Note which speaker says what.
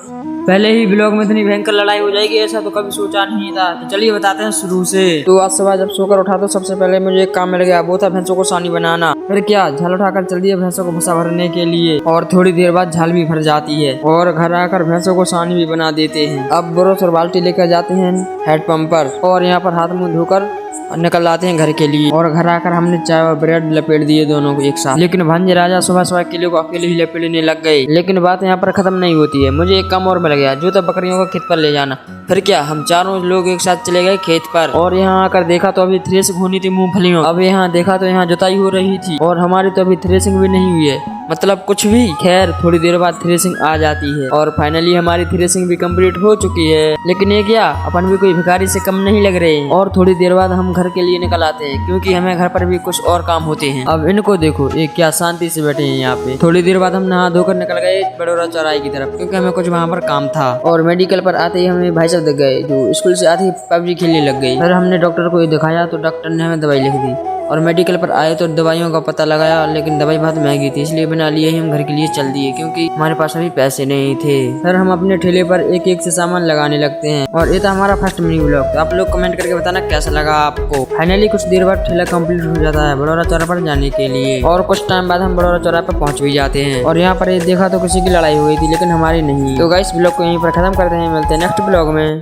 Speaker 1: पहले ही ब्लॉग में इतनी भयंकर लड़ाई हो जाएगी ऐसा तो कभी सोचा नहीं था। तो चलिए बताते हैं शुरू से। तो आज सुबह जब सोकर उठा तो सबसे पहले मुझे एक काम मिल गया, वो था भैंसों को सानी बनाना। फिर क्या झाल उठाकर चल दिए भैंसों को भूसा भरने के लिए और थोड़ी देर बाद झाल भी भर जाती है और घर आकर भैंसों को सानी भी बना देते हैं। अब ब्रश और बाल्टी लेकर जाते हैं हैंडपंप पर और यहाँ पर हाथ मुंह धोकर निकल आते हैं घर के लिए। और घर आकर हमने चाय और ब्रेड लपेट दिए दोनों को एक साथ। लेकिन भांजे राजा सुबह सुबह किले को अकेले ही लपेटने लग गए। लेकिन बात यहाँ पर खत्म नहीं होती है, मुझे एक काम और मिल गया, जो तो बकरियों को खेत पर ले जाना। फिर क्या हम चारों लोग एक साथ चले गए खेत पर और यहाँ आकर देखा तो अभी थ्रेसिंग होनी थी मूंगफलियों। अब यहाँ देखा तो यहाँ जुताई हो रही थी और हमारी तो अभी थ्रेसिंग भी नहीं हुई है, मतलब कुछ भी। खैर थोड़ी देर बाद थ्रेसिंग आ जाती है और फाइनली हमारी थ्रेसिंग भी कंप्लीट हो चुकी है। लेकिन ये क्या, अपन भी कोई भिखारी से कम नहीं लग रहे। और थोड़ी देर बाद हम घर के लिए निकल आते हैं क्योंकि हमें घर पर भी कुछ और काम होते हैं। अब इनको देखो, ये क्या शांति से बैठे हैं यहाँ पे। थोड़ी देर बाद हम नहा धोकर निकल गए बड़ौरा चौराहे की तरफ क्योंकि हमें कुछ वहाँ पर काम था। और मेडिकल पर आते ही हमें भाई साहब दिख गए जो स्कूल से आते ही पबजी खेलने लग गई। फिर हमने डॉक्टर को दिखाया तो डॉक्टर ने हमें दवाई लिख दी और मेडिकल पर आए तो दवाइयों का पता लगाया, लेकिन दवाई बहुत महंगी थी इसलिए बिना लिए ही हम घर के लिए चल दिए क्योंकि हमारे पास अभी पैसे नहीं थे। फिर हम अपने ठेले पर एक एक से सामान लगाने लगते हैं। और ये था हमारा फर्स्ट मिनी व्लॉग। तो आप लोग कमेंट करके बताना कैसा लगा आपको। फाइनली कुछ देर बाद ठेला कंप्लीट हो जाता है बड़ौरा चौराहे पर जाने के लिए और कुछ टाइम बाद हम बड़ौरा चौराहे पर पहुंच भी जाते हैं। और यहाँ पर देखा तो किसी की लड़ाई हुई थी लेकिन हमारी नहीं। तो गाइस ब्लॉग को यहीं पर खत्म करते हैं, मिलते हैं नेक्स्ट ब्लॉग में।